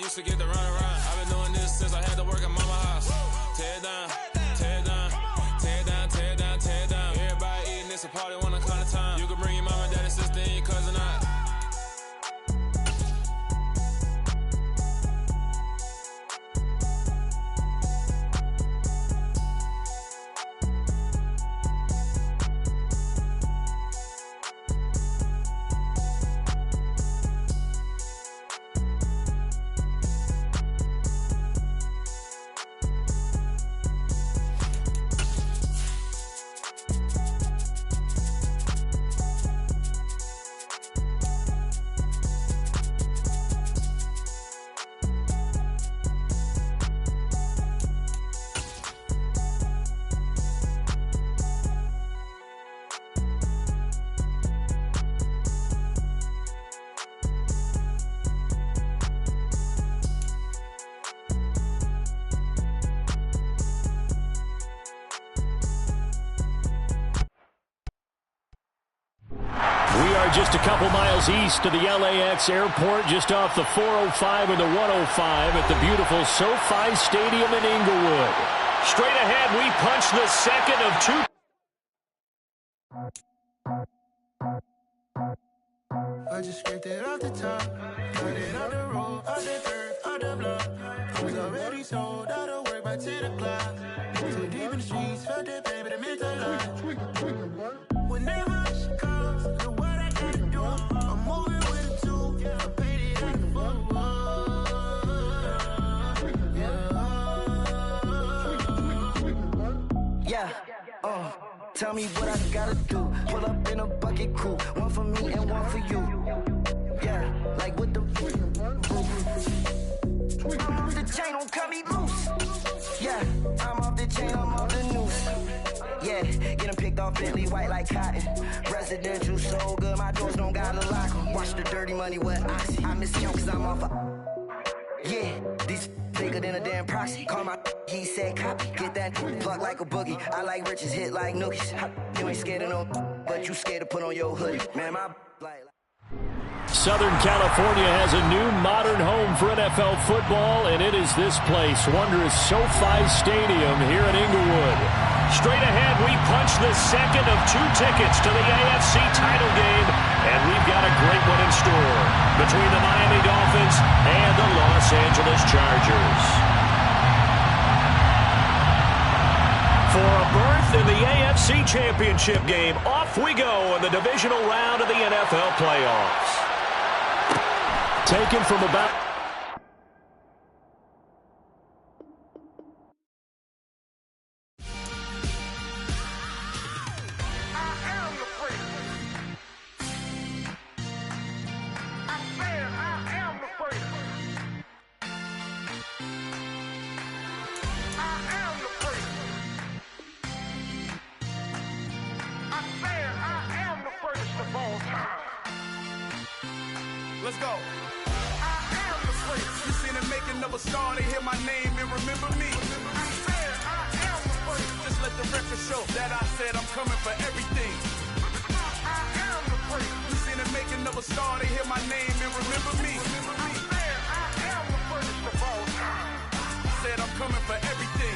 used to get the run around. I've been doing this since I had to work at mama house. Tear it down, tear it down, tear it down, tear it down, tear it down. Everybody eating, it's a party one o'clock of time. You can bring your mama, daddy, sister, and your cousin out. Just a couple miles east of the LAX airport, just off the 405 and the 105 at the beautiful SoFi Stadium in Inglewood. Straight ahead, we punch the second of two. I just scraped it off the top, put it on the road, on the dirt, on the block. I was already sold out of work by 10 o'clock. Too deep in the streets, felt that baby, the mental lie. Whenever she comes, the what I gotta do, I'm moving with a two. I paid it out the fuck. Yeah, tell me what I gotta do. Pull up in a bucket crew, one for me and one for you. Yeah, like what the I'm off the chain, don't cut me loose. Yeah, I'm off the chain, I'm off the noose. Yeah, getting picked off Bentley white like cotton. Residential so good, my doors don't got a lock. Watch the dirty money with Oxy. I miss him cause I'm off a yeah, these bigger than a damn proxy. Call my he said copy. Get that plug like a boogie. I like riches, hit like nookies. You ain't scared of no, but you scared to put on your hoodie. Man, my like Southern California has a new modern home for NFL football, and it is this place, wondrous SoFi Stadium here in Inglewood. Straight ahead, we punch the second of two tickets to the AFC title game, and we've got a great one in store between the Miami Dolphins and the Los Angeles Chargers. For a berth in the AFC Championship game, off we go in the divisional round of the NFL playoffs. Taken from about... Let's go. I am the first. You seen it making of a star, they hear my name and remember me. I said I am the first. Just let the record show that I said I'm coming for everything. I am the first. You seen it making of a star, they hear my name and remember me. I said I am the first of all time. Said I'm coming for everything.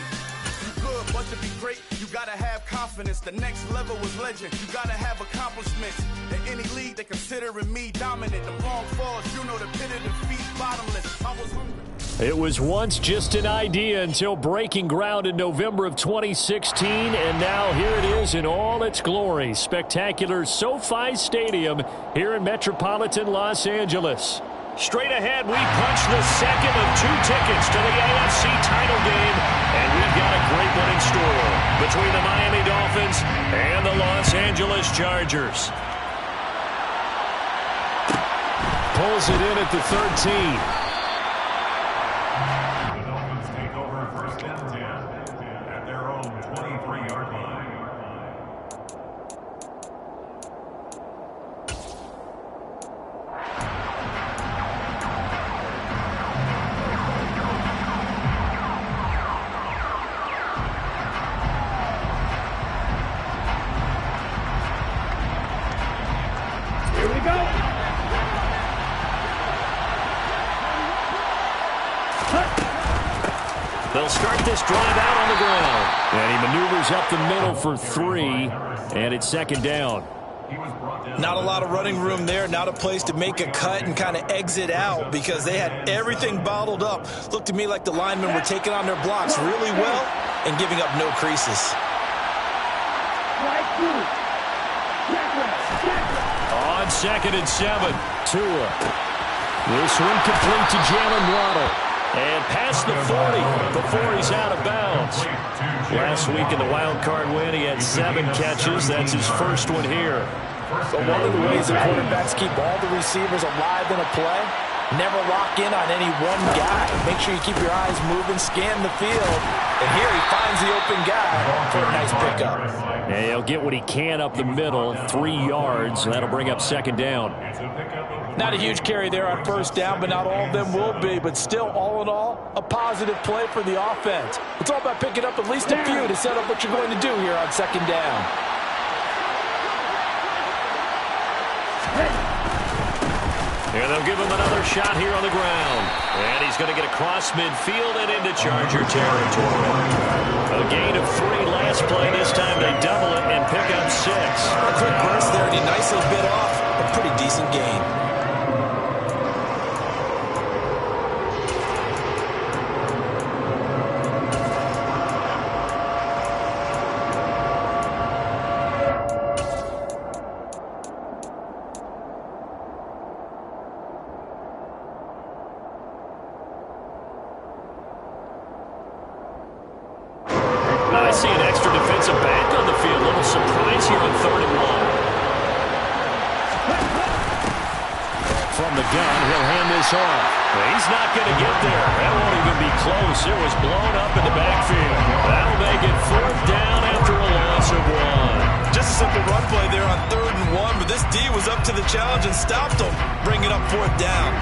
You good, but to be great, you gotta have confidence. The next level was legend. You gotta have accomplishments. In any league, they considering me dominant. The wrong falls, you know the pit of defeat, bottomless. I was hungry. It was once just an idea until breaking ground in November of 2016, and now here it is in all its glory. Spectacular SoFi Stadium here in metropolitan Los Angeles. Straight ahead, we punch the second of two tickets to the AFC title game, and we've got a great one in store between the Miami Dolphins and the Los Angeles Chargers. Pulls it in at the 13. The Dolphins take over first and 10 at their own 23-yard line. Here we go. They'll start this drive out on the ground. And he maneuvers up the middle for 3, and it's second down. Not a lot of running room there, not a place to make a cut and kind of exit out because they had everything bottled up. Looked to me like the linemen were taking on their blocks really well and giving up no creases. On 2nd and 7, Tua. This one complete to Jalen Waddle. And past the 40 before he's out of bounds. Last week in the wild card win, he had 7 catches. That's his first one here. So one of the ways that quarterbacks keep all the receivers alive in a play, never lock in on any one guy. Make sure you keep your eyes moving, scan the field. And here he finds the open guy for a nice pickup. And he'll get what he can up the middle, 3 yards. And that'll bring up second down. Not a huge carry there on first down, but not all of them will be. But still, all in all, a positive play for the offense. It's all about picking up at least a few to set up what you're going to do here on second down. And they'll give him another shot here on the ground. And he's going to get across midfield and into Charger territory. A gain of 3 last play. This time they double it and pick up 6. A quick burst there, and he nicely bit off a pretty decent gain. I see an extra defensive back on the field. A little surprise here on 3rd and 1. From the gun, he'll hand this off. He's not going to get there. That won't even be close. It was blown up in the backfield. That'll make it 4th down after a loss of 1. Just a simple run play there on 3rd and 1, but this D was up to the challenge and stopped him, bringing up 4th down.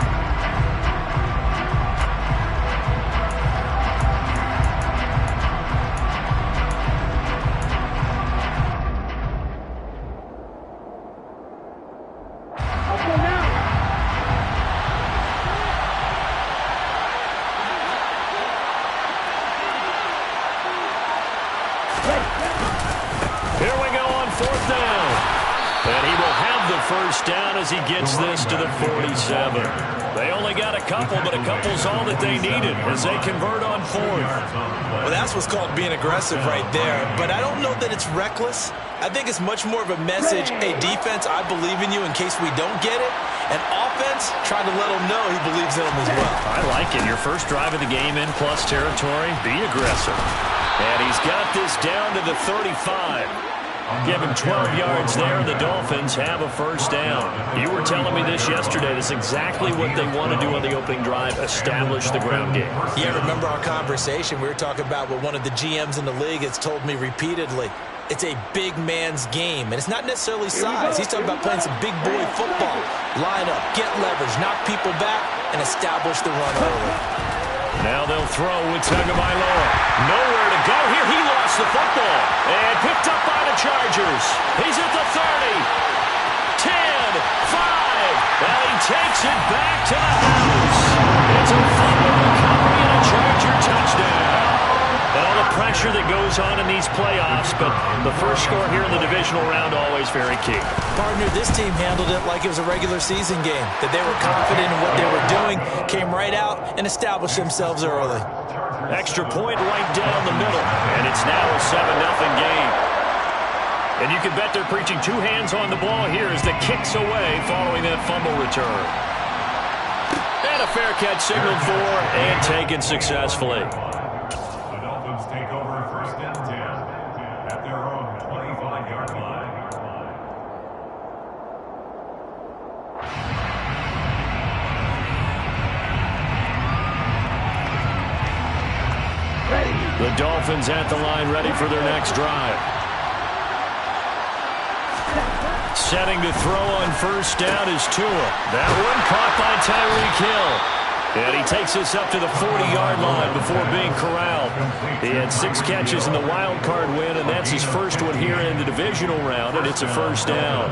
Here we go on 4th down. And he will have the first down as he gets this to the 47. They only got a couple, but a couple's all that they needed as they convert on 4th. Well, that's what's called being aggressive right there. But I don't know that it's reckless. I think it's much more of a message, hey, defense, I believe in you in case we don't get it. And offense, trying to let him know he believes in him as well. I like it. Your first drive of the game in plus territory, be aggressive. And he's got this down to the 35. Give him 12 yards there, and the Dolphins have a first down. You were telling me this yesterday. That's exactly what they want to do on the opening drive, establish the ground game. Yeah, remember our conversation? We were talking about what one of the GMs in the league has told me repeatedly. It's a big man's game, and it's not necessarily size. He's talking about playing some big boy football. Line up, get leverage, knock people back, and establish the run early. Now they'll throw with Tagovailoa. Nowhere to go here. He lost the football. And picked up by the Chargers. He's at the 30. 10, 5. And he takes it back to the house. It's a fumble recovery and a Charger touchdown. And all the pressure that goes on in these playoffs, but the first score here in the divisional round always very key. Partner, this team handled it like it was a regular season game, that they were confident in what they were doing, came right out and established themselves early. Extra point right down the middle, and it's now a 7-0 game. And you can bet they're preaching 2 hands on the ball here as the kick's away following that fumble return. And a fair catch signaled for and taken successfully. Take over 1st and 10 at their own 25-yard line. The Dolphins at the line, ready for their next drive. Setting to throw on first down is Tua. That one caught by Tyreek Hill. And he takes us up to the 40-yard line before being corralled. He had 6 catches in the wild card win, and that's his first one here in the divisional round, and it's a first down.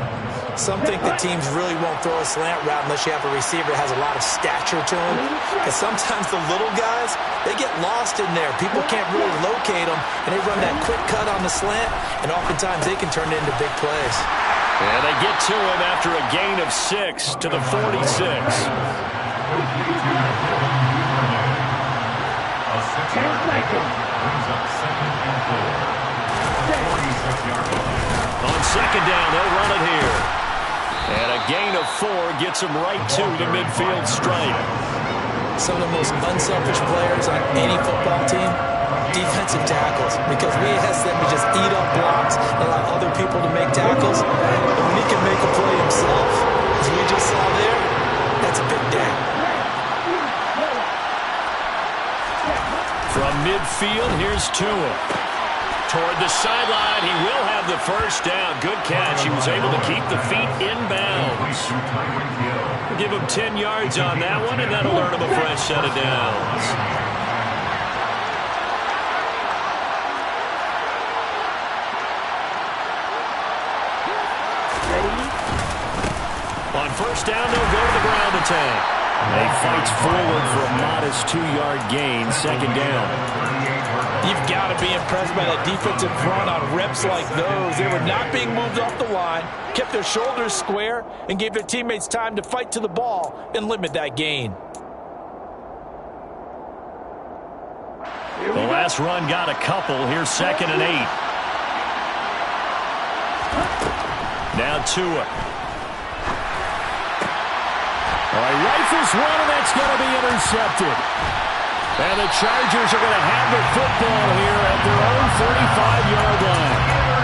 Some think that teams really won't throw a slant route unless you have a receiver that has a lot of stature to him. Because sometimes the little guys, they get lost in there. People can't really locate them, and they run that quick cut on the slant, and oftentimes they can turn it into big plays. And they get to him after a gain of 6 to the 46. A 6-yard pickup brings up 2nd and 4. 46-yard line. On second down, they'll run it here. And a gain of 4 gets them right to the midfield stripe. Some of the most unselfish players on any football team, defensive tackles, because we ask them to just eat up blocks, allow other people to make tackles. And when he can make a play himself, as we just saw there, that's a big day. From midfield, here's Tua. Toward the sideline, he will have the first down. Good catch. He was able to keep the feet inbounds. Give him 10 yards on that one, and that'll earn him a fresh set of downs. On first down, they'll go to the ground attack. They fights forward for a modest 2-yard gain, second down. You've got to be impressed by that defensive front on reps like those. They were not being moved off the line, kept their shoulders square, and gave their teammates time to fight to the ball and limit that gain. The last run got a couple. Here's 2nd and 8. Now Tua. All right, rifles one, and that's going to be intercepted. And the Chargers are going to have the football here at their own 35-yard line.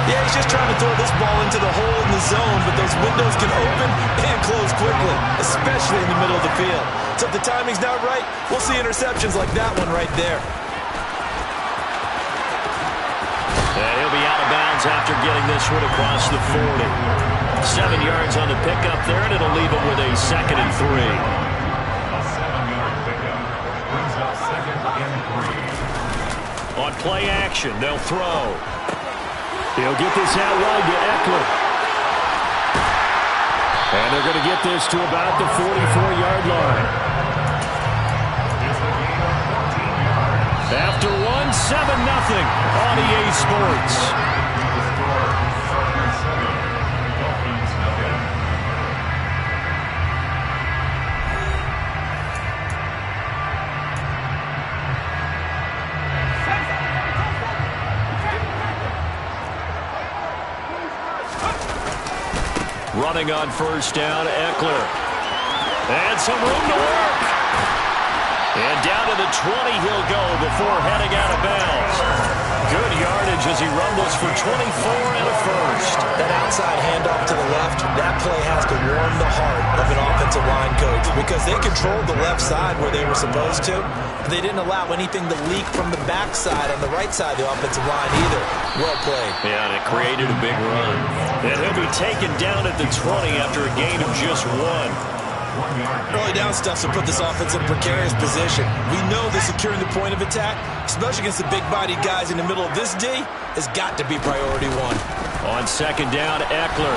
Yeah, he's just trying to throw this ball into the hole in the zone, but those windows can open and close quickly, especially in the middle of the field. So if the timing's not right, we'll see interceptions like that one right there. And he'll be out of bounds after getting this one across the 40. 7 yards on the pickup there, and it'll leave him with a 2nd and 3. A 7-yard pickup brings up 2nd and 3. On play action, they'll throw. He'll get this out wide to Eckler. And they're going to get this to about the 44-yard line. After 7-0 on EA Sports. Running on first down, Eckler. And some room to work. And down to the 20 he'll go before heading out of bounds. Good yardage as he rumbles for 24 and a first. That outside handoff to the left, that play has to warm the heart of an offensive line coach because they controlled the left side where they were supposed to. But they didn't allow anything to leak from the backside on the right side of the offensive line either. Well played. Yeah, and it created a big run. And he'll be taken down at the 20 after a gain of just 1. Early down stuff to put this offense in a precarious position. We know that securing the point of attack, especially against the big-bodied guys in the middle of this D, has got to be priority 1. On second down, Eckler.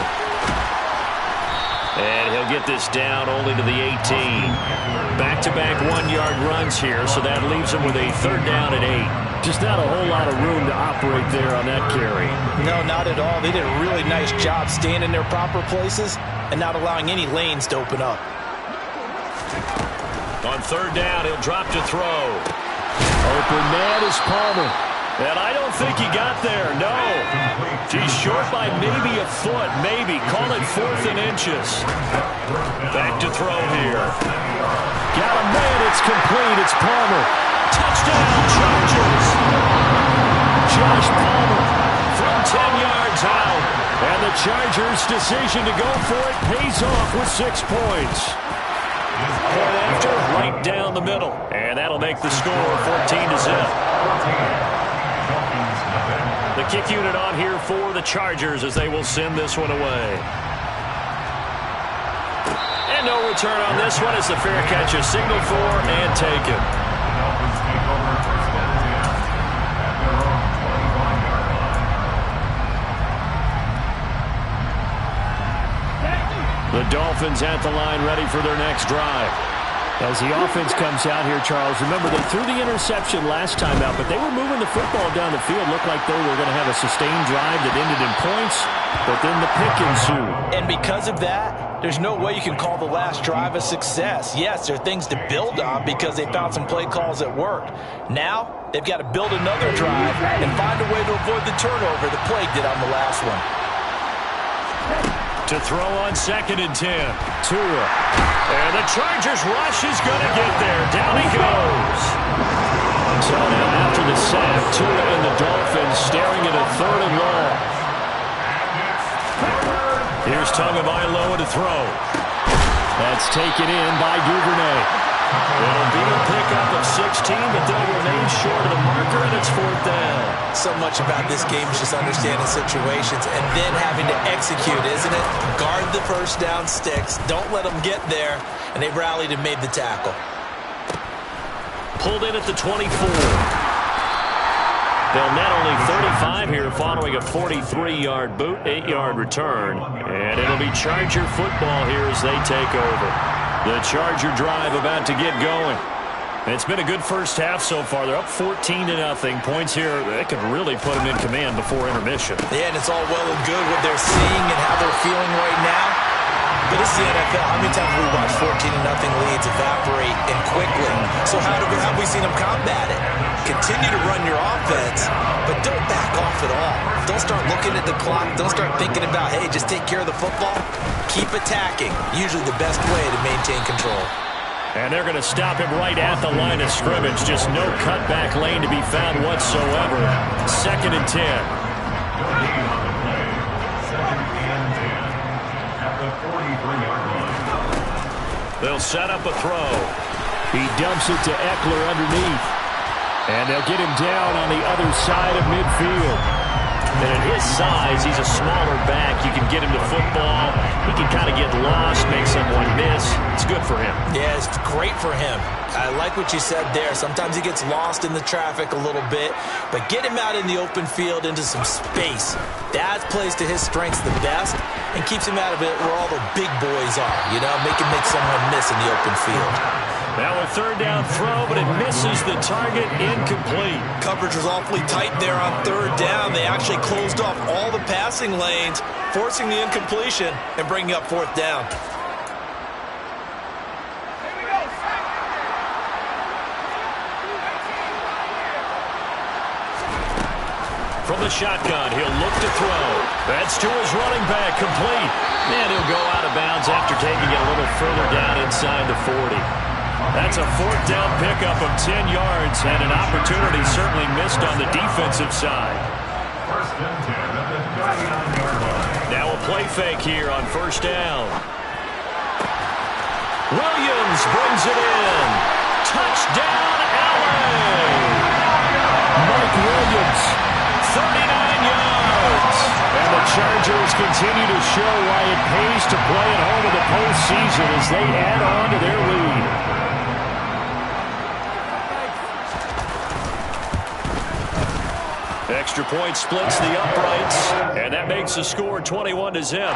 And he'll get this down only to the 18. Back-to-back 1-yard runs here, so that leaves him with a 3rd down and 8. Just not a whole lot of room to operate there on that carry. No, not at all. They did a really nice job staying in their proper places and not allowing any lanes to open up. On 3rd down, he'll drop to throw. Open man is Palmer. And I don't think he got there, no. He's short by maybe a foot, maybe. Call it 4th and inches. Back to throw here. Got a man, it's complete, it's Palmer. Touchdown, Chargers. Josh Palmer from 10 yards out. And the Chargers' decision to go for it pays off with 6 points. And after, right down the middle. And that'll make the score 14-0. The kick unit on here for the Chargers as they will send this one away. And no return on this one as the fair catch is signaled for and taken. The Dolphins at the line ready for their next drive. As the offense comes out here, Charles, remember they threw the interception last time out, but they were moving the football down the field. Looked like they were going to have a sustained drive that ended in points, but then the pick ensued. And because of that, there's no way you can call the last drive a success. Yes, there are things to build on because they found some play calls that worked. Now, they've got to build another drive and find a way to avoid the turnover the Plague did on the last one. To throw on 2nd and 10. Tua. And the Chargers rush is going to get there. Down he goes. So now after the sack, Tua and the Dolphins staring at a 3rd and long. Here's Tagovailoa to throw. That's taken in by Duvernay. It'll be a pickup of 16, but they'll remain short of the marker, and it's 4th down. So much about this game is just understanding situations and then having to execute, isn't it? Guard the first down sticks. Don't let them get there. And they rallied and made the tackle. Pulled in at the 24. They'll net only 35 here following a 43-yard boot, 8-yard return. And it'll be Charger football here as they take over. The Charger drive about to get going. It's been a good first half so far. They're up 14-0. Points here, they could really put them in command before intermission. Yeah, and it's all well and good what they're seeing and how they're feeling right now. But this is the NFL. How many times have we watched 14-0 leads evaporate and quickly? So how have we seen them combat it? Continue to run your offense, but don't back off at all. Don't start looking at the clock. Don't start thinking about, hey, just take care of the football. Keep attacking. Usually the best way to maintain control. And they're going to stop him right at the line of scrimmage. Just no cutback lane to be found whatsoever. 2nd and 10. They'll set up a throw. He dumps it to Eckler underneath. And they'll get him down on the other side of midfield. And at his size, he's a smaller back. You can get him to football. He can kind of get lost, make someone miss. It's good for him. Yeah, it's great for him. I like what you said there. Sometimes he gets lost in the traffic a little bit, but get him out in the open field into some space. That plays to his strengths the best and keeps him out of it where all the big boys are, you know, make someone miss in the open field. Now a 3rd down throw, but it misses the target, incomplete. Coverage was awfully tight there on 3rd down. They actually closed off all the passing lanes, forcing the incompletion and bringing up 4th down. From the shotgun, he'll look to throw. That's to his running back, complete. And he'll go out of bounds after taking it a little further down inside the 40. That's a 4th down pickup of 10 yards and an opportunity certainly missed on the defensive side. 1st and 10 at the 39-yard line. Now a play fake here on 1st down. Williams brings it in. Touchdown, LA! Mike Williams, 39 yards. And the Chargers continue to show why it pays to play at home in the postseason as they add on to their lead. Extra point splits the uprights, and that makes the score 21-0.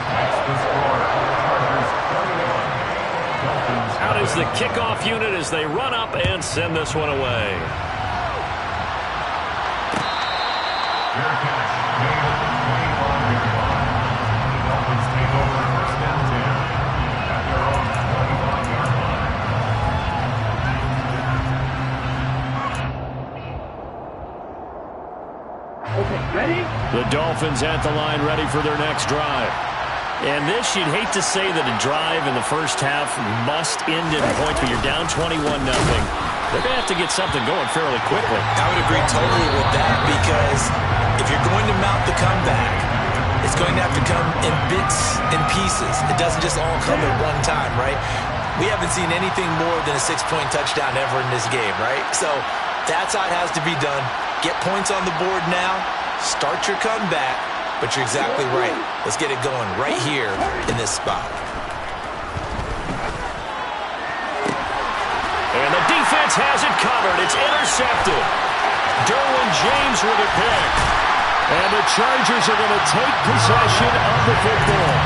Out is the kickoff unit as they run up and send this one away. The Dolphins at the line ready for their next drive. And this, you'd hate to say that a drive in the first half must end in points, but you're down 21-0. They're going to have to get something going fairly quickly. I would agree totally with that because if you're going to mount the comeback, it's going to have to come in bits and pieces. It doesn't just all come at one time, right? We haven't seen anything more than a 6-point touchdown ever in this game, right? So that's how it has to be done. Get points on the board now. Start your comeback, but you're exactly right. Let's get it going right here in this spot. And the defense has it covered. It's intercepted. Derwin James with a pick. And the Chargers are going to take possession of the football.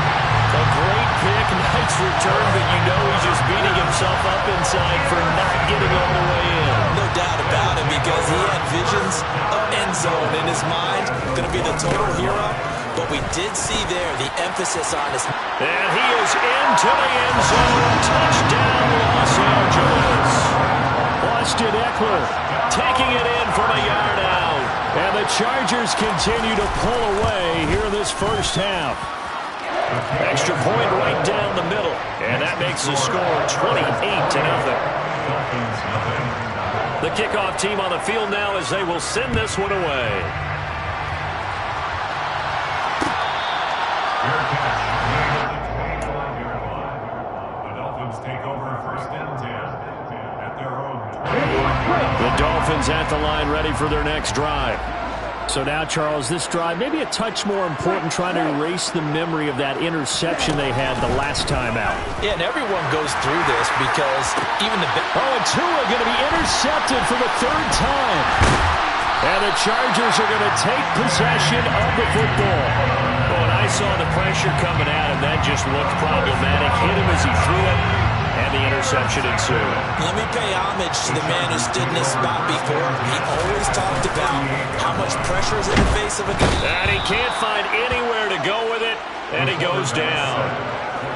A great pick, nice return, but you know he's just beating himself up inside for not getting all the way in. No doubt about it, because he had visions of end zone in his mind. Going to be the total hero. But we did see there the emphasis on his... And he is into the end zone. Touchdown, Los Angeles. Austin Ekeler taking it in from a yard out. And the Chargers continue to pull away here in this first half. Extra point right down the middle. And that makes the score 28-0. The kickoff team on the field now as they will send this one away. The Dolphins at the line ready for their next drive. So now, Charles, this drive maybe a touch more important, trying to erase the memory of that interception they had the last time out. Yeah, and everyone goes through this because even the... and Tua going to be intercepted for the third time. And the Chargers are going to take possession of the football. When I saw the pressure coming at him, that just looked problematic. Hit him as he threw it. And the interception ensued. Let me pay homage to the man who stood in this spot before. He always talked about how much pressure is in the face of a guy. And he can't find anywhere to go with it, and he goes down.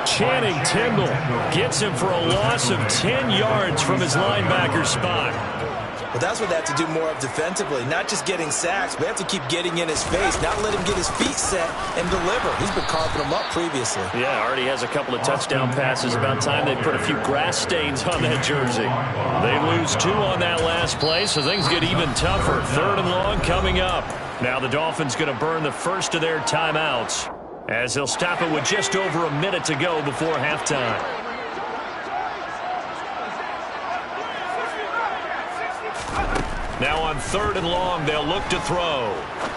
Channing Tindall gets him for a loss of 10 yards from his linebacker spot. Well, that's what they have to do more of defensively, not just getting sacks, but they have to keep getting in his face, not let him get his feet set and deliver. He's been carving them up previously. Yeah, already has a couple of touchdown passes. About time they put a few grass stains on that jersey. They lose 2 on that last play, so things get even tougher. 3rd and long coming up. Now the Dolphins going to burn the first of their timeouts as they'll stop it with just over a minute to go before halftime. Now on 3rd and long, they'll look to throw.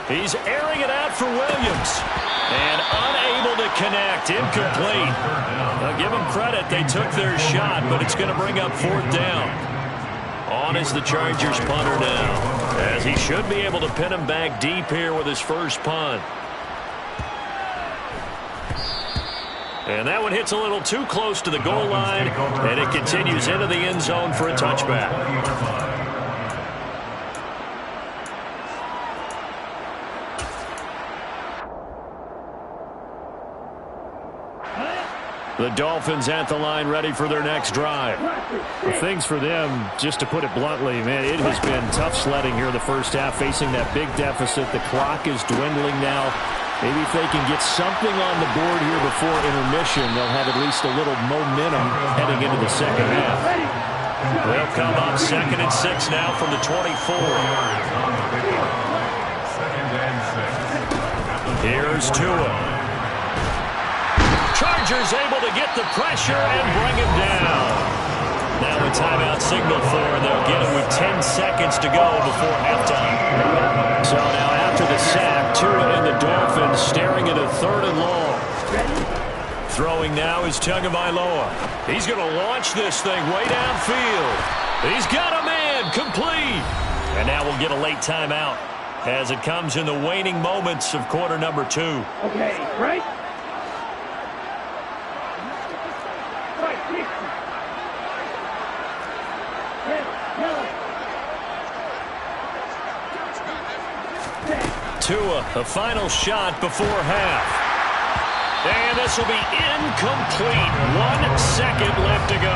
He's airing it out for Williams. And unable to connect. Incomplete. Now give them credit. They took their shot, but it's going to bring up 4th down. On is the Chargers punter now, as he should be able to pin him back deep here with his first punt. And that one hits a little too close to the goal line, and it continues into the end zone for a touchback. The Dolphins at the line ready for their next drive. Things for them, just to put it bluntly, man, it has been tough sledding here in the first half, facing that big deficit. The clock is dwindling now. Maybe if they can get something on the board here before intermission, they'll have at least a little momentum heading into the second half. They'll come up 2nd and 6 now from the 24. Here's Tua. Chargers able to get the pressure and bring him down. Now a timeout signal for, and they'll get it with 10 seconds to go before halftime. So now after the sack, Tua and the Dolphins staring at a 3rd and long. Throwing now is Tagovailoa. He's going to launch this thing way downfield. He's got a man, complete. And now we'll get a late timeout as it comes in the waning moments of quarter number 2. Okay, right? Tua, a final shot before half. And this will be incomplete. 1 second left to go.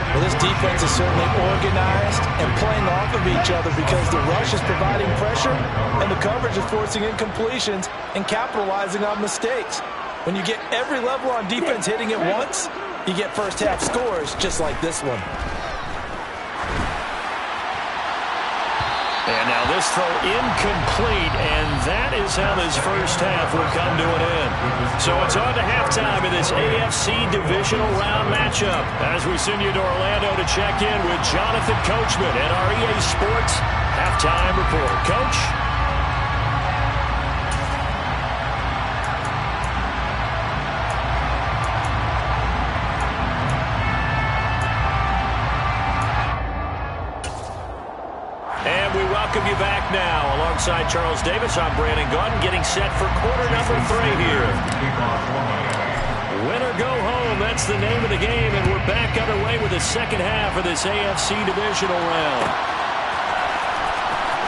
Well, this defense is certainly organized and playing off of each other because the rush is providing pressure and the coverage is forcing incompletions and capitalizing on mistakes. When you get every level on defense hitting it once, you get first half scores just like this one. And now this throw incomplete, and that is how this first half will come to an end. So it's on to halftime in this AFC Divisional Round matchup as we send you to Orlando to check in with Jonathan Coachman at our EA Sports Halftime Report. Coach? Welcome you back now. Alongside Charles Davis, I'm Brandon Gaudin, getting set for quarter number 3 here. Win or go home, that's the name of the game, and we're back underway with the second half of this AFC divisional round.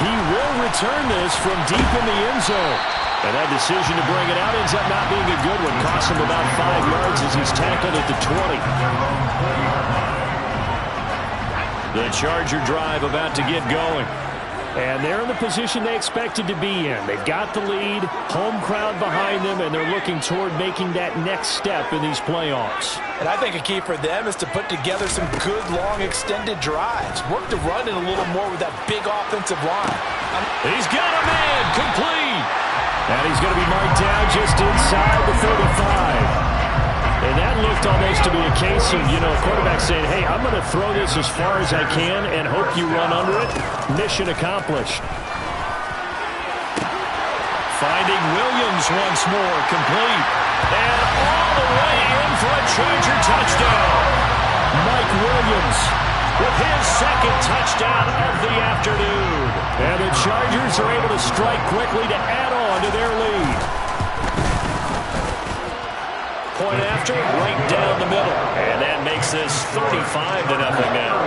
He will return this from deep in the end zone. And that decision to bring it out ends up not being a good one. Costs him about 5 yards as he's tackled at the 20. The Charger drive about to get going. And they're in the position they expected to be in. They've got the lead, home crowd behind them, and they're looking toward making that next step in these playoffs. And I think a key for them is to put together some good, long, extended drives. Work the run in a little more with that big offensive line. He's got a man, complete. And he's going to be marked down just inside the 35. And that looked almost to be a case of, quarterback saying, hey, I'm going to throw this as far as I can and hope you run under it. Mission accomplished. Finding Williams once more, complete. And all the way in for a Charger touchdown. Mike Williams with his second touchdown of the afternoon. And the Chargers are able to strike quickly to add on to their lead. Point after, right down the middle. And that makes this 35-0 now.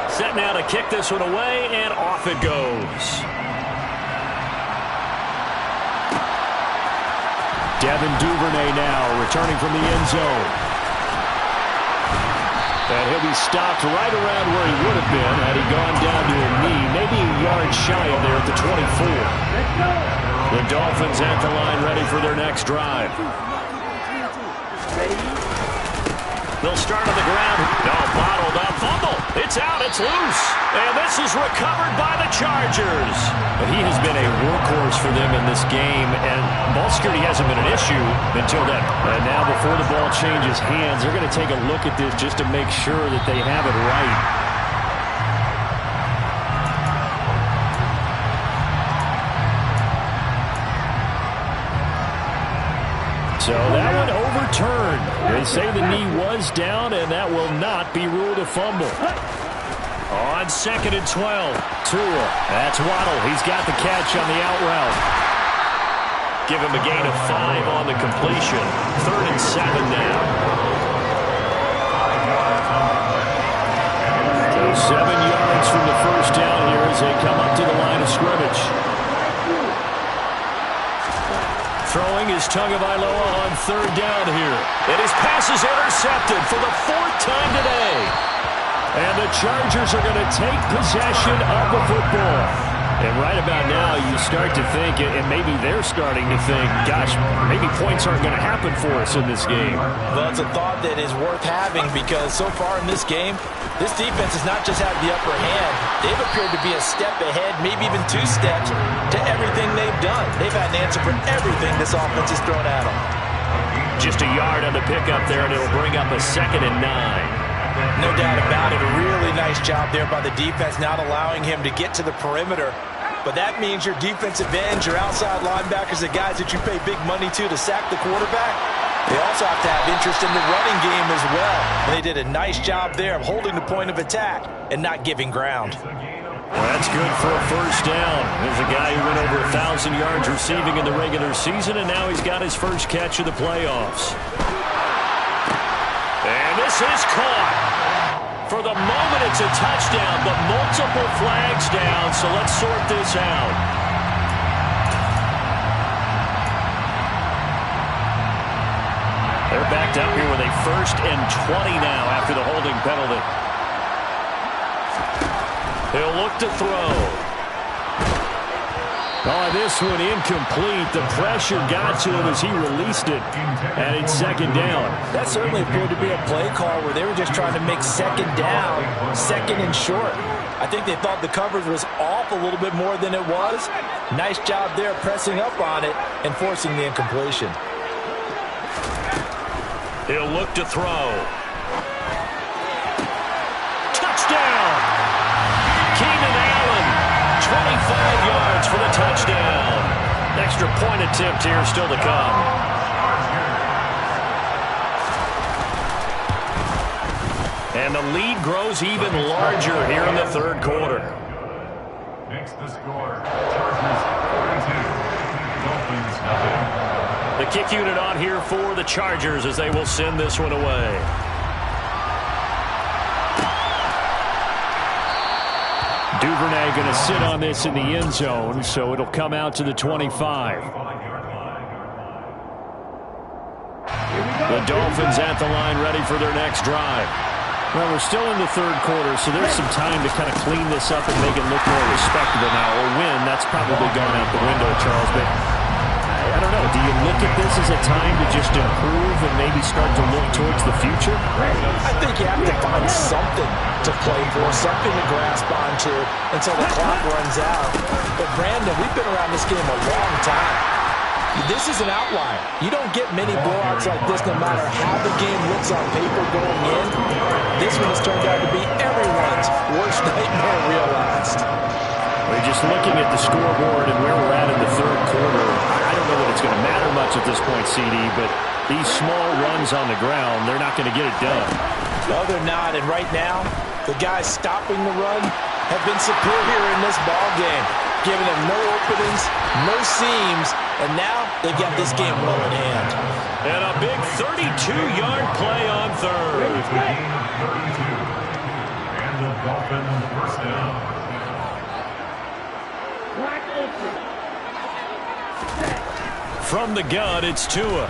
Set now to kick this one away, and off it goes. Devin Duvernay now returning from the end zone. And he'll be stopped right around where he would have been had he gone down to a knee, maybe a yard shy of there at the 24. The Dolphins at the line ready for their next drive. They'll start on the ground. No, bottled up. Fumble. It's out. It's loose. And this is recovered by the Chargers. But he has been a workhorse for them in this game. And ball security hasn't been an issue until then. And now before the ball changes hands, they're going to take a look at this just to make sure that they have it right. So that one overturned. They say the knee was down, and that will not be ruled a fumble. On 2nd and 12, Tua. That's Waddle. He's got the catch on the out route. Give him a gain of 5 on the completion. 3rd and 7 now. So 7 yards from the first down here as they come up to the line of scrimmage. Throwing is Tagovailoa on 3rd down here. And his pass is intercepted for the 4th time today. And the Chargers are going to take possession of the football. And right about now, you start to think, and maybe they're starting to think, gosh, maybe points aren't going to happen for us in this game. Well, it's a thought that is worth having because so far in this game, this defense has not just had the upper hand. They've appeared to be a step ahead, maybe even 2 steps to everything they've done. They've had an answer for everything this offense has thrown at them. Just a yard on the pickup there, and it'll bring up a 2nd and 9. No doubt about it. A really nice job there by the defense, not allowing him to get to the perimeter. But that means your defensive ends, your outside linebackers, the guys that you pay big money to sack the quarterback, they also have to have interest in the running game as well. And they did a nice job there of holding the point of attack and not giving ground. Well, that's good for a first down. There's a guy who went over 1,000 yards receiving in the regular season, and now he's got his first catch of the playoffs. And this is caught. For the moment, it's a touchdown, but multiple flags down, so let's sort this out. They're backed up here with a 1st and 20 now after the holding penalty. He'll look to throw. Oh, this one incomplete. The pressure got to him as he released it, and it's 2nd down. That certainly appeared to be a play call where they were just trying to make 2nd down, 2nd and short. I think they thought the coverage was off a little bit more than it was. Nice job there pressing up on it and forcing the incompletion. He'll look to throw. Touchdown! Keenan Allen, 25 yards for the touchdown. Extra point attempt here still to come. And the lead grows even larger here in the 3rd quarter. Makes the score Chargers 42, Dolphins 0. The kick unit on here for the Chargers as they will send this one away. Duvernay going to sit on this in the end zone, so it'll come out to the 25. The Dolphins at the line ready for their next drive. Well, we're still in the third quarter, so there's some time to kind of clean this up and make it look more respectable now. Or win, that's probably gone out the window, Charles. But I don't know. Do you look at this as a time to just improve and maybe start to look towards the future? I think you have to find something to play for, something to grasp onto until the clock runs out. But, Brandon, we've been around this game a long time. This is an outlier. You don't get many blowouts like this no matter how the game looks on paper going in. This one has turned out to be everyone's worst nightmare realized. We're just looking at the scoreboard and where we're at in the third quarter. I don't know that it's going to matter much at this point, CD, but these small runs on the ground, they're not going to get it done. No, they're not. And right now, the guys stopping the run have been superior in this ball game, giving them no openings, no seams, and now they've got this game well in hand. And a big 32-yard play on third. And the Dolphins first down. From the gun, it's Tua.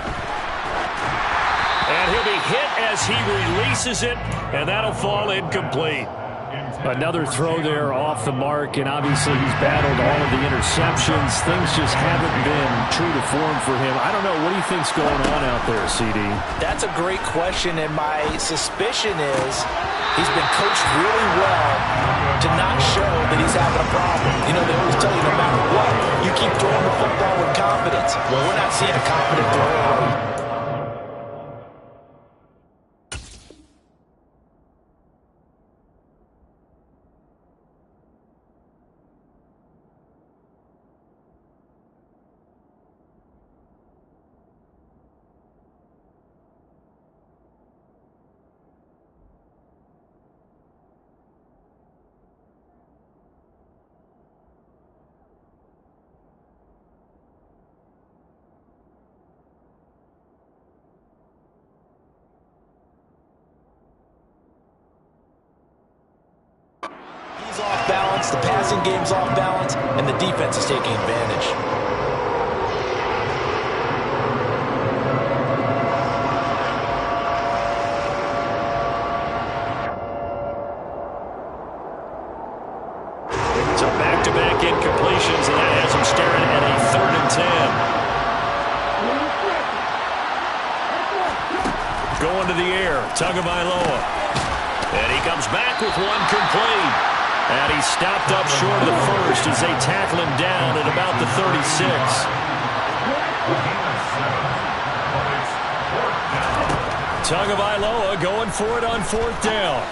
And he'll be hit as he releases it, and that'll fall incomplete. Another throw there off the mark, and obviously he's battled all of the interceptions. Things just haven't been true to form for him. I don't know. What do you think's going on out there, CD? That's a great question, and my suspicion is he's been coached really well to not show that he's having a problem. You know, they always tell you no matter what, you keep throwing the football with confidence. Well, we're not seeing a confident thrower. Off balance, the passing game's off balance, and the defense is taking advantage. So back-to-back incompletions, and that has him staring at a 3rd and 10. Going to the air, Tagovailoa. And he comes back with one complete. And he's stopped up short of the first as they tackle him down at about the 36. Tagovailoa going for it on 4th down.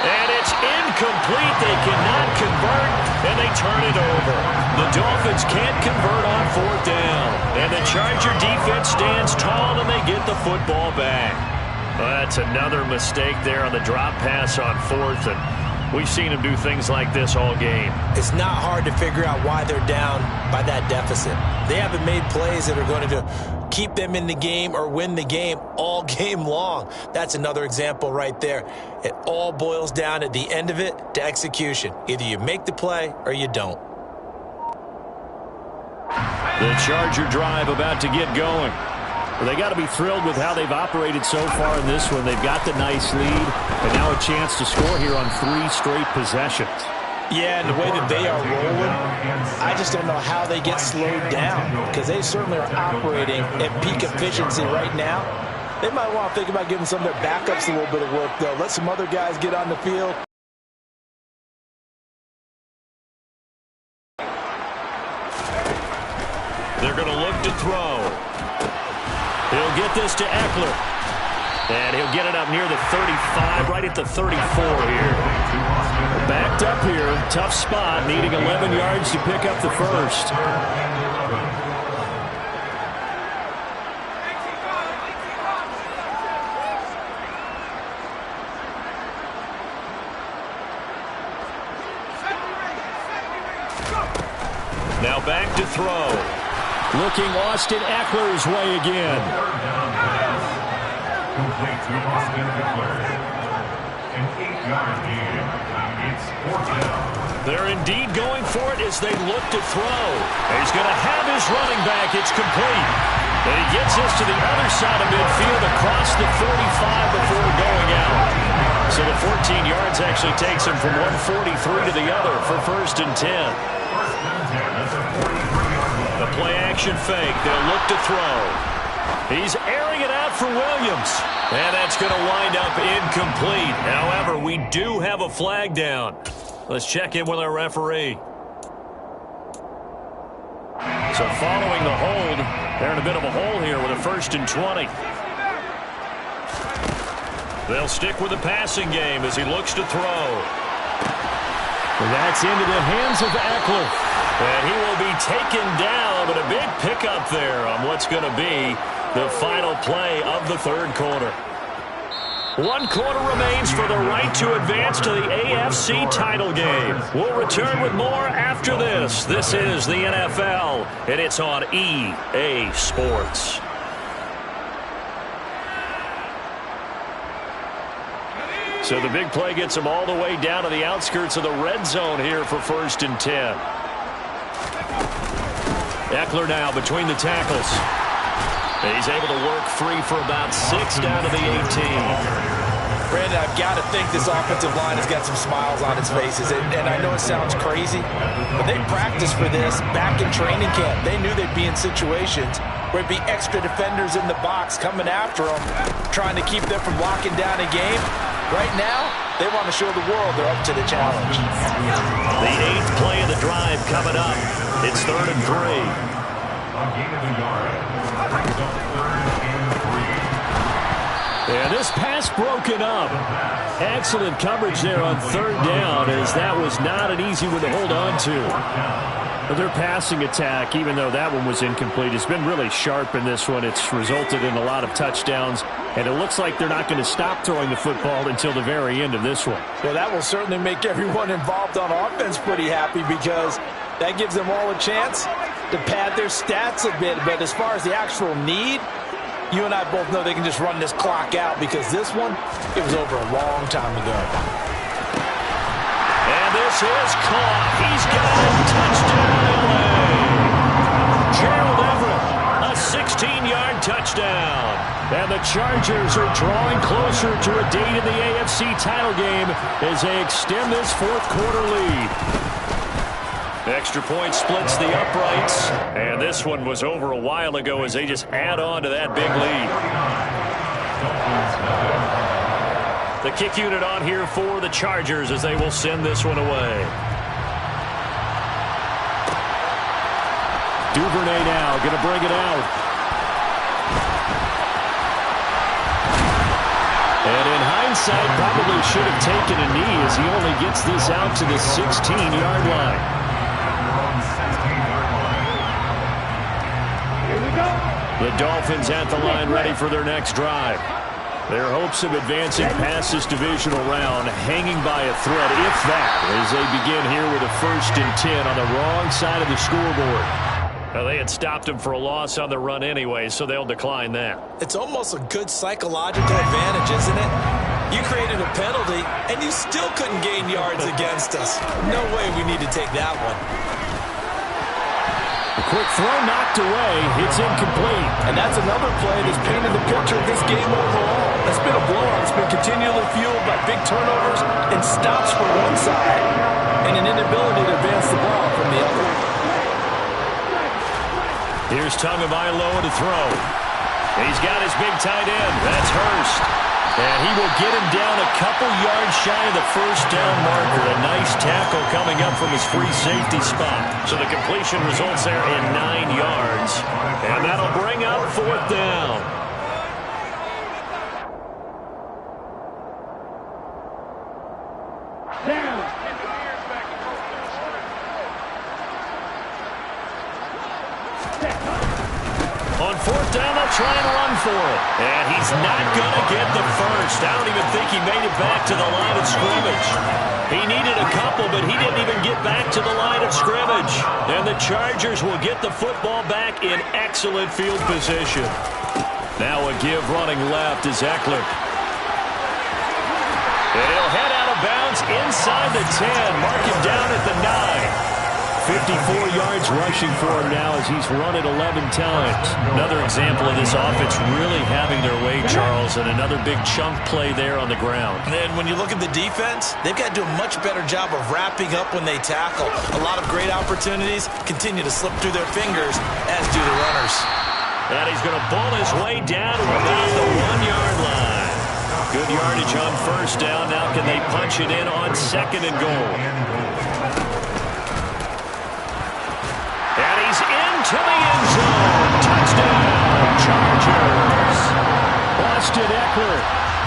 And it's incomplete. They cannot convert, and they turn it over. The Dolphins can't convert on 4th down. And the Charger defense stands tall, and they get the football back. Well, that's another mistake there on the drop pass on 4th, and we've seen them do things like this all game. It's not hard to figure out why they're down by that deficit. They haven't made plays that are going to keep them in the game or win the game all game long. That's another example right there. It all boils down at the end of it to execution. Either you make the play or you don't. The Charger drive about to get going. Well, they got to be thrilled with how they've operated so far in this one. They've got the nice lead, and now a chance to score here on 3 straight possessions. Yeah, and the way that they are rolling, I just don't know how they get slowed down, because they certainly are operating at peak efficiency right now. They might want to think about giving some of their backups a little bit of work, though. Let some other guys get on the field. They're going to look to throw. He'll get this to Eckler. And he'll get it up near the 35, right at the 34 here. Backed up here, tough spot, needing 11 yards to pick up the first. Now back to throw. Looking Austin Ekeler's way again. Third down pass. Complete to Austin Ekeler. An 8-yard gain. It's 4th down. They're indeed going for it as they look to throw. He's going to have his running back. It's complete. And he gets us to the other side of midfield across the 45 before going out. So the 14 yards actually takes him from 143 to the other for 1st and 10. 1st and 10. That's a 43-yard line. The play-action fake. They'll look to throw. He's airing it out for Williams. And that's going to wind up incomplete. However, we do have a flag down. Let's check in with our referee. So following the hold, they're in a bit of a hole here with a 1st and 20. They'll stick with the passing game as he looks to throw. And that's into the hands of Ekeler. And he will be taken down, but a big pickup there on what's going to be the final play of the 3rd quarter. 1 quarter remains for the right to advance to the AFC title game. We'll return with more after this. This is the NFL, and it's on EA Sports. So the big play gets him all the way down to the outskirts of the red zone here for 1st and 10. Ekeler now between the tackles. He's able to work free for about 6 down to the 18. Brandon, I've got to think this offensive line has got some smiles on its faces. And I know it sounds crazy, but they practiced for this back in training camp. They knew they'd be in situations where it'd be extra defenders in the box coming after them, trying to keep them from locking down a game. Right now, they want to show the world they're up to the challenge. The 8th play of the drive coming up. It's 3rd and 3. On gain of a yard. Brings up 3rd and 3. And this pass broken up. Excellent coverage there on 3rd down, as that was not an easy one to hold on to. But their passing attack, even though that one was incomplete, has been really sharp in this one. It's resulted in a lot of touchdowns, and it looks like they're not going to stop throwing the football until the very end of this one. Well, that will certainly make everyone involved on offense pretty happy, because that gives them all a chance to pad their stats a bit. But as far as the actual need, you and I both know they can just run this clock out, because this one, it was over a long time ago. And this is caught. He's got it. Touchdown, LA. Gerald Everett, a 16-yard touchdown. And the Chargers are drawing closer to a date in the AFC title game as they extend this 4th quarter lead. Extra point splits the uprights, and this one was over a while ago as they just add on to that big lead. The kick unit on here for the Chargers as they will send this one away. Duvernay now going to bring it out. And in hindsight, probably should have taken a knee as he only gets this out to the 16-yard line. The Dolphins at the line ready for their next drive. Their hopes of advancing past this divisional round hanging by a thread, if that, as they begin here with a 1st and 10 on the wrong side of the scoreboard. Well, they had stopped him for a loss on the run anyway, so they'll decline that. It's almost a good psychological advantage, isn't it? You created a penalty, and you still couldn't gain yards against us. No way we need to take that one. A quick throw knocked away. It's incomplete. And that's another play that's painted the picture of this game overall. It's been a blowout. It's been continually fueled by big turnovers and stops from one side and an inability to advance the ball from the other. Here's Tagovailoa to throw. He's got his big tight end. That's Hurst. And he will get him down a couple yards shy of the 1st down marker. A nice tackle coming up from his free safety spot. So the completion results there in 9 yards. And that'll bring up 4th down. On 4th down, they'll try and run for it. And he's not going to get the first. I don't even think he made it back to the line of scrimmage. He needed a couple, but he didn't even get back to the line of scrimmage. And the Chargers will get the football back in excellent field position. Now a give running left is Eckler. And he'll head out of bounds inside the 10. Mark him down at the 9. 54 yards rushing for him now as he's run it 11 times. Another example of this offense really having their way, Charles, and another big chunk play there on the ground. And then when you look at the defense, they've got to do a much better job of wrapping up when they tackle. A lot of great opportunities continue to slip through their fingers, as do the runners. And he's going to bull his way down to about the 1-yard line. Good yardage on first down. Now can they punch it in on second and goal? And he's into the end zone. Touchdown, Chargers. Austin Eckler,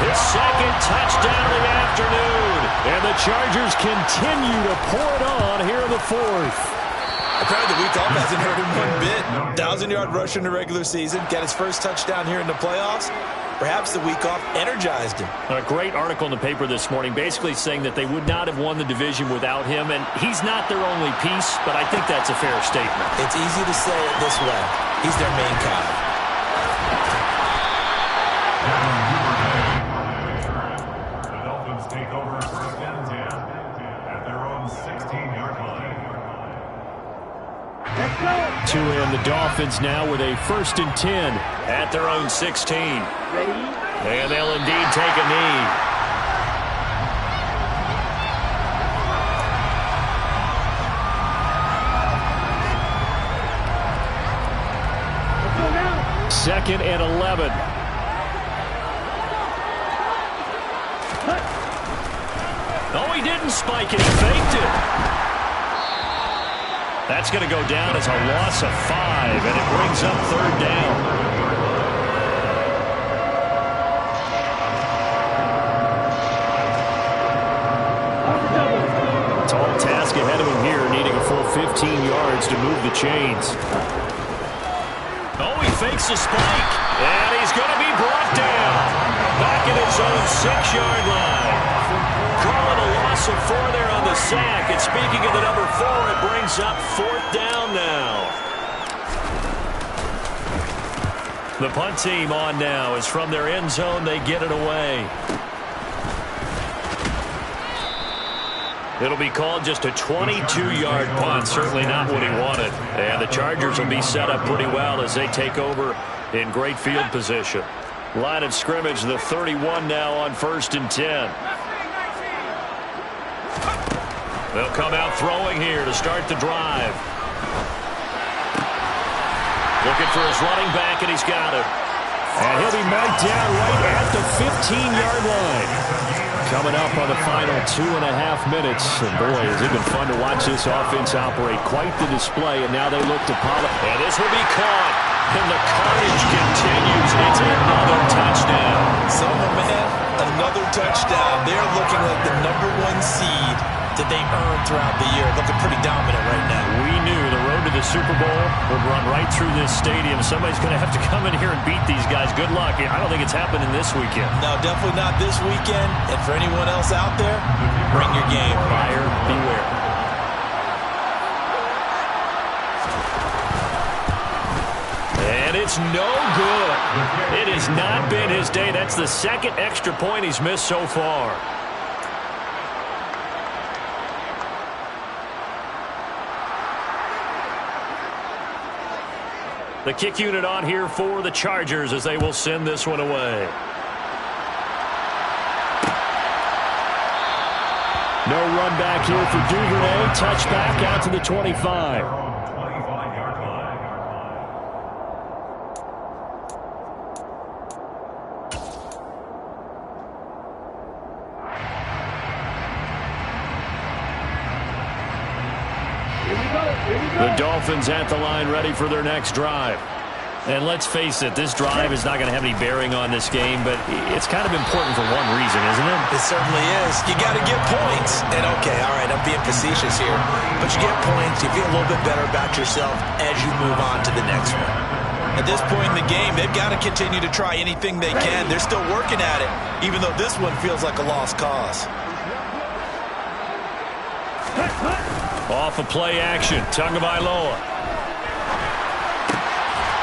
his second touchdown of the afternoon. And the Chargers continue to pour it on here in the fourth. Apparently the week off hasn't hurt him one bit. 1,000-yard rusher in the regular season. Got his first touchdown here in the playoffs. Perhaps the week off energized him. A great article in the paper this morning basically saying that they would not have won the division without him, and he's not their only piece, but I think that's a fair statement. It's easy to say it this way. He's their main guy. The Dolphins take over first and 10 at their own 16-yard line. To end the Dolphins now with a 1st and 10 at their own 16. And they'll indeed take a knee. Second and 11. Oh, he didn't spike it. He faked it. That's going to go down as a loss of 5, and it brings up 3rd down. Tall task ahead of him here, needing a full 15 yards to move the chains. Oh, he fakes the spike, and he's going to be brought down. Back at his own 6-yard line. Calling a loss of 4 there on the sack. And speaking of the number 4, it brings up 4th down now. The punt team on now is from their end zone. They get it away. It'll be called just a 22-yard punt. Certainly not what he wanted. And the Chargers will be set up pretty well as they take over in great field position. Line of scrimmage, the 31 now on 1st and 10. They'll come out throwing here to start the drive. Looking for his running back, and he's got it. And he'll be marked down right at the 15-yard line. Coming up on the final 2.5 minutes. And boy, has it been fun to watch this offense operate. Quite the display, and now they look to Pollard. And this will be caught. And the carnage continues. It's another touchdown. Summer, man, another touchdown. They're looking like the #1 seed that they earned throughout the year. Looking pretty dominant right now. We knew the road to the Super Bowl would run right through this stadium. Somebody's going to have to come in here and beat these guys. Good luck. I don't think it's happening this weekend. No, definitely not this weekend. And for anyone else out there, bring your game. Buyer beware. And it's no good. It has not been his day. That's the 2nd extra point he's missed so far. The kick unit on here for the Chargers as they will send this one away. No run back here for Duvernay. Touchback out to the 25. The Dolphins at the line ready for their next drive. And let's face it, this drive is not going to have any bearing on this game, but it's kind of important for one reason, isn't it? It certainly is. You got to get points. And okay, all right, I'm being facetious here. But you get points, you feel a little bit better about yourself as you move on to the next one. At this point in the game, they've got to continue to try anything they can. They're still working at it, even though this one feels like a lost cause. Off of play action, Tagovailoa.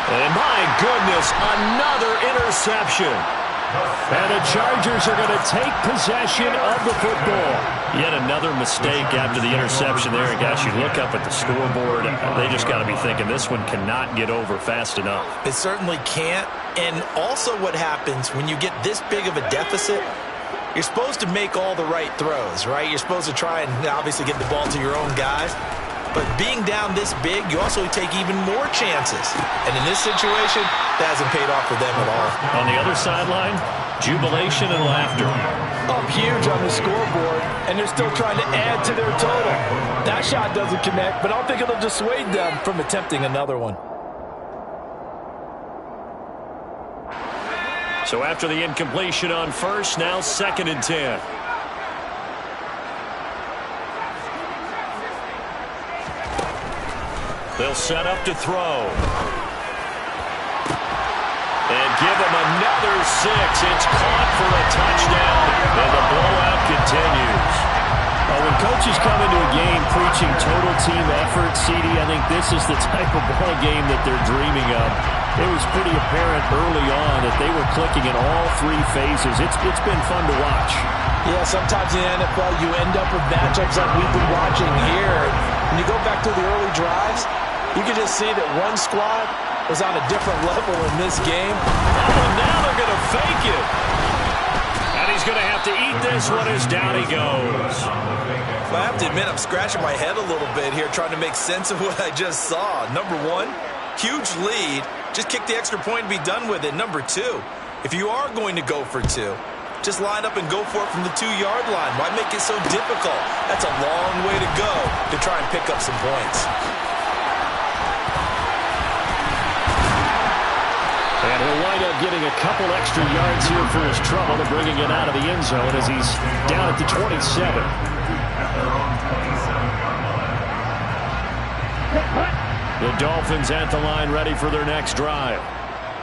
And my goodness, another interception. And the Chargers are going to take possession of the football. Yet another mistake after the interception there. And gosh, you look up at the scoreboard, they just got to be thinking this one cannot get over fast enough. It certainly can't. And also what happens when you get this big of a deficit, you're supposed to make all the right throws, right? You're supposed to try and obviously get the ball to your own guys. But being down this big, you also take even more chances. And in this situation, that hasn't paid off for them at all. On the other sideline, jubilation and laughter. Up huge on the scoreboard, and they're still trying to add to their total. That shot doesn't connect, but I don't think it'll dissuade them from attempting another one. So after the incompletion on first, now 2nd and 10. They'll set up to throw. And give him another 6. It's caught for a touchdown. And the blowout continues. When coaches come into a game preaching total team effort, CD, I think this is the type of ball game that they're dreaming of. It was pretty apparent early on that they were clicking in all 3 phases. It's been fun to watch. Yeah, sometimes in the NFL you end up with matchups like we've been watching here. When you go back to the early drives, you can just see that one squad was on a different level in this game. Oh, and now they're going to fake it. And he's going to have to eat this one as down he goes. Well, I have to admit, I'm scratching my head a little bit here trying to make sense of what I just saw. Number 1, huge lead. Just kick the extra point and be done with it. Number 2, if you are going to go for 2, just line up and go for it from the 2-yard line. Why make it so difficult? That's a long way to go to try and pick up some points. And he'll wind up getting a couple extra yards here for his trouble and bringing it out of the end zone as he's down at the 27. The Dolphins at the line ready for their next drive.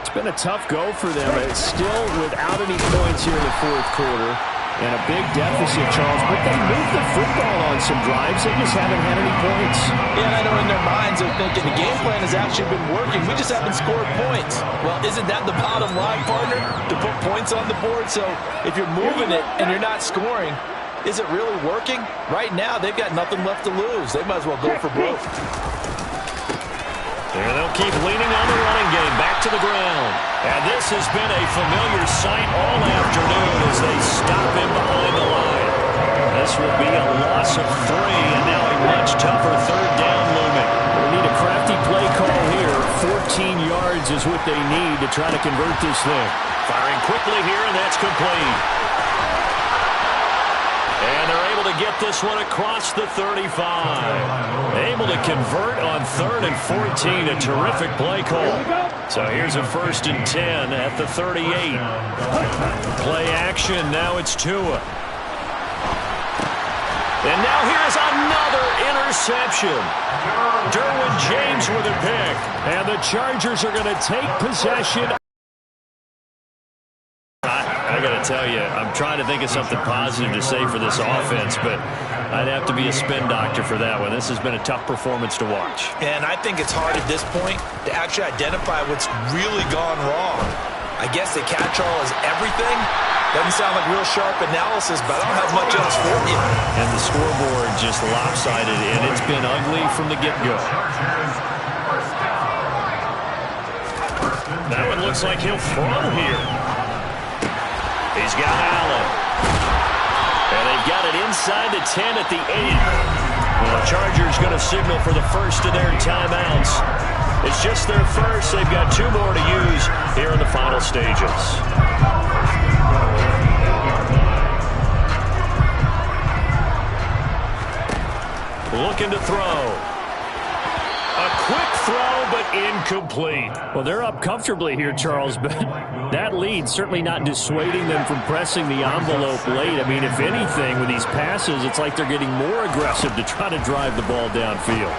It's been a tough go for them. It's still without any points here in the 4th quarter. And a big deficit, Charles. But they moved the football on some drives. They just haven't had any points. Yeah, and I know in their minds they're thinking the game plan has actually been working. We just haven't scored points. Well, isn't that the bottom line, partner? To put points on the board? So if you're moving it and you're not scoring, is it really working? Right now, they've got nothing left to lose. They might as well go for broke. And they'll keep leaning on the running game. Back to the ground. And this has been a familiar sight all afternoon as they stop him behind the line. This will be a loss of 3, and now a much tougher 3rd down looming. They need a crafty play call here. 14 yards is what they need to try to convert this thing. Firing quickly here, and that's complete. And they're able to get this one across the 35. Able to convert on 3rd and 14. A terrific play call. So here's a 1st and 10 at the 38. Play action. Now it's Tua. And now here's another interception. Derwin James with a pick. And the Chargers are going to take possession. I got to tell you, I'm trying to think of something positive to say for this offense, but I'd have to be a spin doctor for that one. This has been a tough performance to watch. And I think it's hard at this point to actually identify what's really gone wrong. I guess the catch-all is everything. Doesn't sound like real sharp analysis, but I don't have much else for you. And the scoreboard just lopsided, and it's been ugly from the get-go. That one looks like he'll throw here. He's got Allen. And they've got it inside the 10 at the 8. Well, the Chargers going to signal for the first of their timeouts. It's just their first. They've got 2 more to use here in the final stages. Looking to throw. A quick throw, but incomplete. Well, they're up comfortably here, Charles, but that lead certainly not dissuading them from pressing the envelope late. I mean, if anything, with these passes, it's like they're getting more aggressive to try to drive the ball downfield.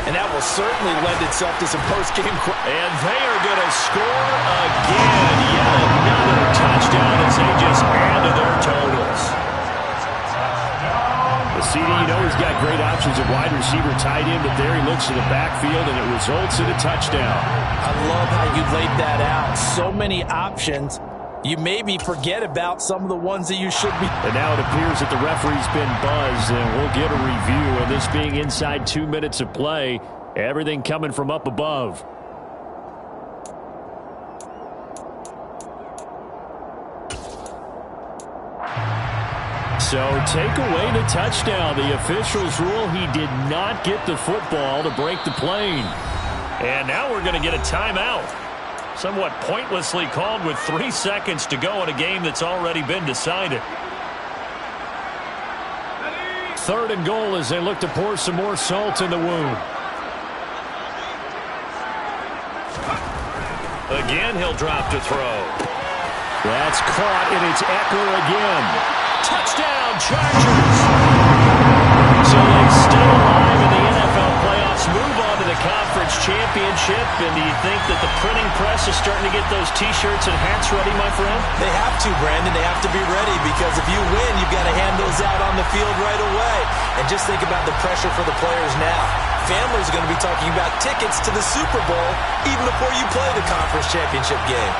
And that will certainly lend itself to some post-game. And they are going to score again. Yet another touchdown as they just add to their totals. The CD, you know, he's got great options at wide receiver, tight end, but there he looks to the backfield, and it results in a touchdown. I love how you laid that out. So many options. You maybe forget about some of the ones that you should be. And now it appears that the referee's been buzzed, and we'll get a review. And this being inside 2 minutes of play, everything coming from up above. So take away the touchdown. The officials rule he did not get the football to break the plane. And now we're going to get a timeout. Somewhat pointlessly called with 3 seconds to go in a game that's already been decided. 3rd and goal as they look to pour some more salt in the wound. Again, he'll drop to throw. That's caught, and it's Eckler again. Touchdown, Chargers! So they stay alive in the NFL playoffs, move on to the conference championship, and do you think that the printing press is starting to get those T-shirts and hats ready, my friend? They have to, Brandon. They have to be ready because if you win, you've got to hand those out on the field right away. And just think about the pressure for the players now. Families are going to be talking about tickets to the Super Bowl even before you play the conference championship game.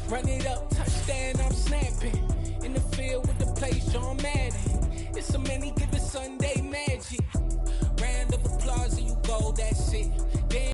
Run it up, touchdown, I'm snapping. In the field with the play, John Madden. It's so many, give it Sunday magic. Round of applause and you go, that's it.